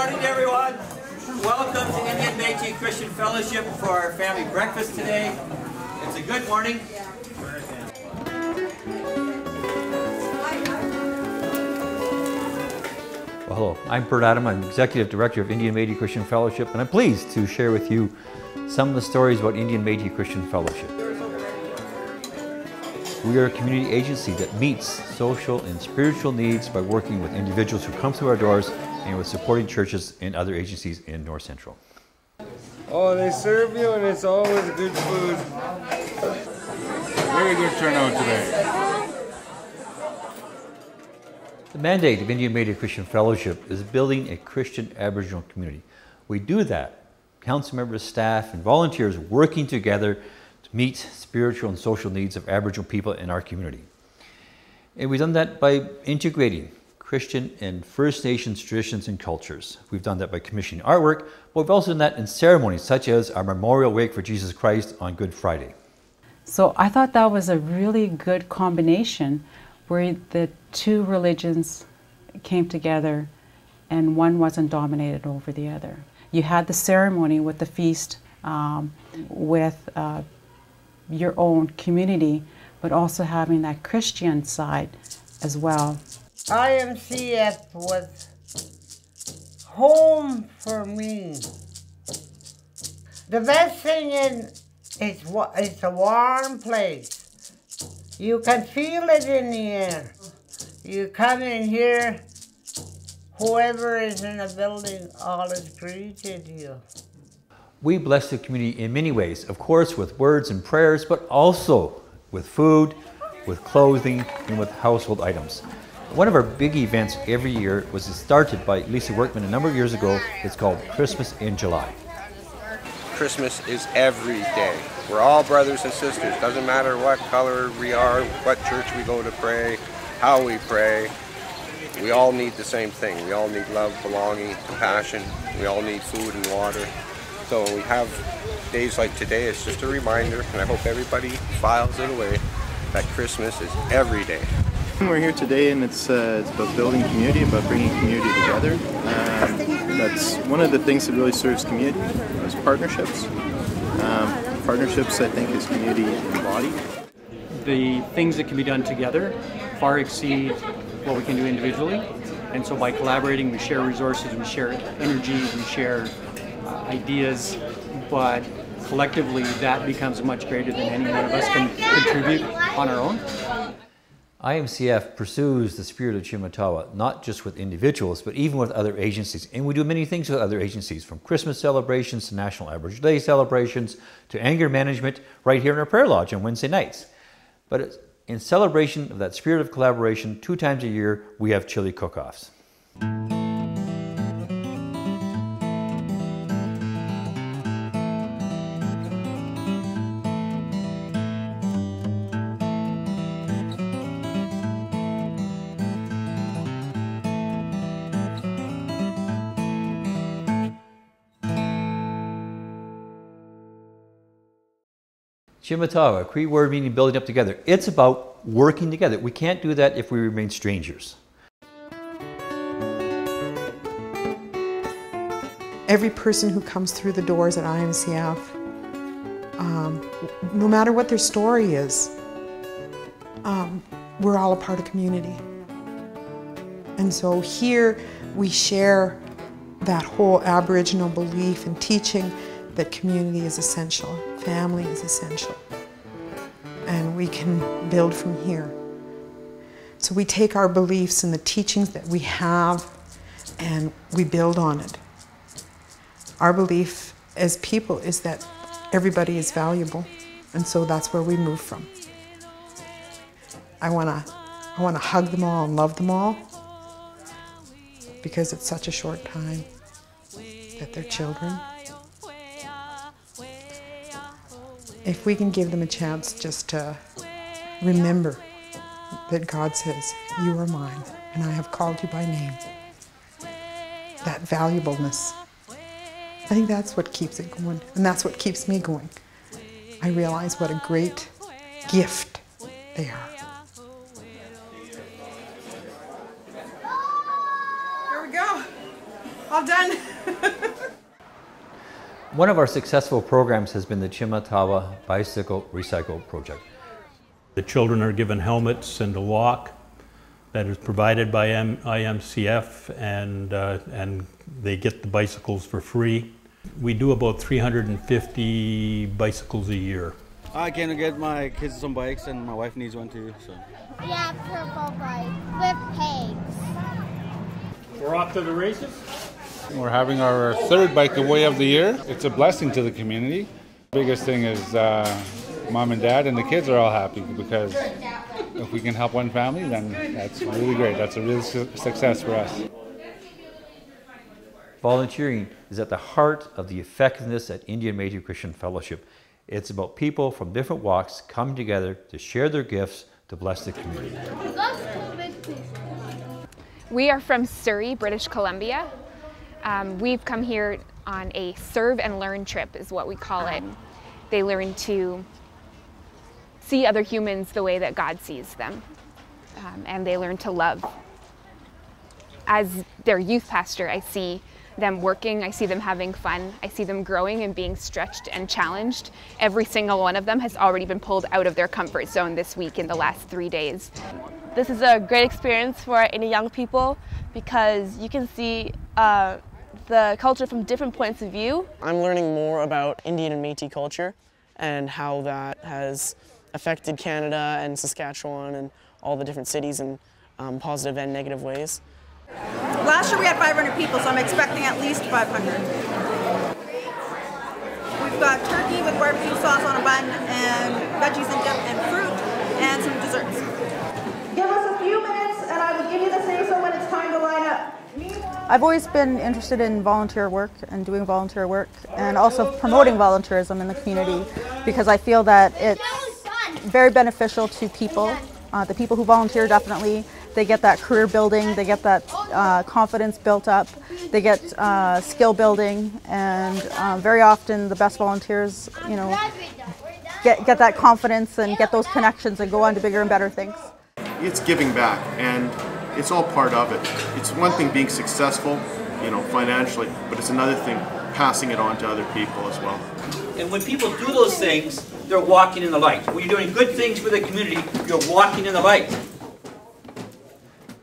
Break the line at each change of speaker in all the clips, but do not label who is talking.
morning, everyone. Welcome to Indian Metis Christian Fellowship for our family breakfast today. It's a good morning.
Well, hello, I'm Bert Adam. I'm Executive Director of Indian Metis Christian Fellowship, and I'm pleased to share with you some of the stories about Indian Metis Christian Fellowship. We are a community agency that meets social and spiritual needs by working with individuals who come through our doors and with supporting churches and other agencies in North Central.
Oh, they serve you and it's always good food. Very good turnout today.
The mandate of Indian Metis Christian Fellowship is building a Christian Aboriginal community. We do that, council members, staff, and volunteers working together to meet spiritual and social needs of Aboriginal people in our community. And we've done that by integrating Christian and First Nations traditions and cultures. We've done that by commissioning artwork, but we've also done that in ceremonies such as our Memorial Wake for Jesus Christ on Good Friday.
So I thought that was a really good combination where the two religions came together and one wasn't dominated over the other. You had the ceremony with the feast, with your own community, but also having that Christian side as well.
IMCF was home for me. The best thing it's a warm place. You can feel it in the air. You come in here, whoever is in the building, all is greeted you.
We bless the community in many ways, of course with words and prayers, but also with food, with clothing, and with household items. One of our big events every year was started by Lisa Workman a number of years ago. It's called Christmas in July.
Christmas is every day. We're all brothers and sisters. Doesn't matter what color we are, what church we go to pray, how we pray. We all need the same thing. We all need love, belonging, compassion. We all need food and water. So when we have days like today, it's just a reminder, and I hope everybody files it away, that Christmas is every day.
We're here today and it's about building community, about bringing community together. That's one of the things that really serves community, is partnerships. Partnerships, I think, is community embodied.
The things that can be done together far exceed what we can do individually. And so by collaborating, we share resources, we share energy, we share ideas, but collectively that becomes much greater than any one of us can contribute on our own.
IMCF pursues the spirit of Chimatawa, not just with individuals, but even with other agencies. And we do many things with other agencies, from Christmas celebrations to National Aboriginal Day celebrations to anger management right here in our prayer lodge on Wednesday nights. But in celebration of that spirit of collaboration, 2 times a year, we have chili cook-offs. Chimatawa, a Cree word meaning building up together. It's about working together. We can't do that if we remain strangers.
Every person who comes through the doors at IMCF, no matter what their story is, we're all a part of community. And so here we share that whole Aboriginal belief and teaching that community is essential, family is essential, and we can build from here. So we take our beliefs and the teachings that we have and we build on it. Our belief as people is that everybody is valuable, and so that's where we move from. I wanna hug them all and love them all because it's such a short time that they're children. If we can give them a chance just to remember that God says, "You are mine, and I have called you by name." That valuableness. I think that's what keeps it going, and that's what keeps me going. I realize what a great gift they are.
Here we go. I'll job done.
One of our successful programs has been the Chimatawa Bicycle Recycle Project.
The children are given helmets and a lock that is provided by IMCF, and they get the bicycles for free. We do about 350 bicycles a year.
I can get my kids some bikes, and my wife needs one too. So.
Yeah, purple bike with pegs.
We're off to the races.
We're having our third Bike Away of the year. It's a blessing to the community. The biggest thing is mom and dad and the kids are all happy, because if we can help one family, then that's really great. That's a real success for us.
Volunteering is at the heart of the effectiveness at Indian Metis Christian Fellowship. It's about people from different walks coming together to share their gifts to bless the community.
We are from Surrey, British Columbia. We've come here on a serve and learn trip, is what we call it. They learn to see other humans the way that God sees them, and they learn to love. As their youth pastor, I see them working, I see them having fun, I see them growing and being stretched and challenged. Every single one of them has already been pulled out of their comfort zone this week in the last 3 days.
This is a great experience for any young people, because you can see the culture from different points of view.
I'm learning more about Indian and Métis culture and how that has affected Canada and Saskatchewan and all the different cities in positive and negative ways.
Last year we had 500 people, so I'm expecting at least 500. We've got turkey with barbecue sauce on a bun, and veggies and dip, and fruit, and some desserts.
Give us a few minutes and I will give you the say-so when it's time to line up.
I've always been interested in volunteer work and doing volunteer work, and also promoting volunteerism in the community, because I feel that it's very beneficial to people. The people who volunteer, definitely, they get that career building, they get that confidence built up, they get skill building, and very often the best volunteers, you know, get that confidence and get those connections and go on to bigger and better things.
It's giving back, and it's all part of it. It's one thing being successful, you know, financially, but it's another thing passing it on to other people as well.
And when people do those things, they're walking in the light. When you're doing good things for the community, you're walking in the light.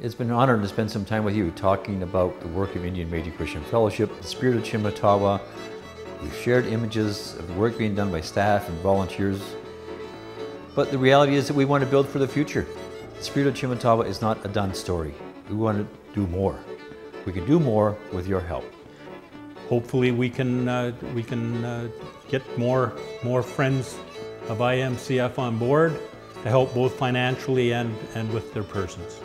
It's been an honor to spend some time with you talking about the work of Indian Metis Christian Fellowship, the spirit of Chimatawa. We've shared images of the work being done by staff and volunteers. But the reality is that we want to build for the future. The spirit of Chimatawa is not a done story. We want to do more. We can do more with your help.
Hopefully we can get more friends of IMCF on board to help both financially and with their persons.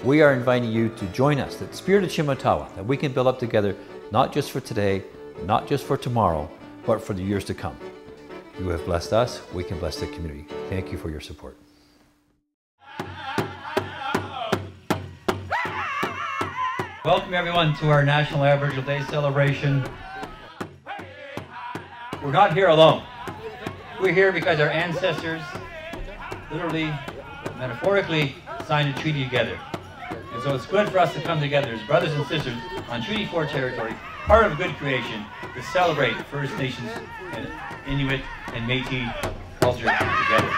We are inviting you to join us, the spirit of Chimatawa, that we can build up together, not just for today, not just for tomorrow, but for the years to come. You have blessed us, we can bless the community. Thank you for your support. Welcome everyone to our National Aboriginal Day celebration. We're not here alone. We're here because our ancestors literally, metaphorically, signed a treaty together. And so it's good for us to come together as brothers and sisters on Treaty 4 territory, part of a good creation, to celebrate First Nations and Inuit and Métis culture together.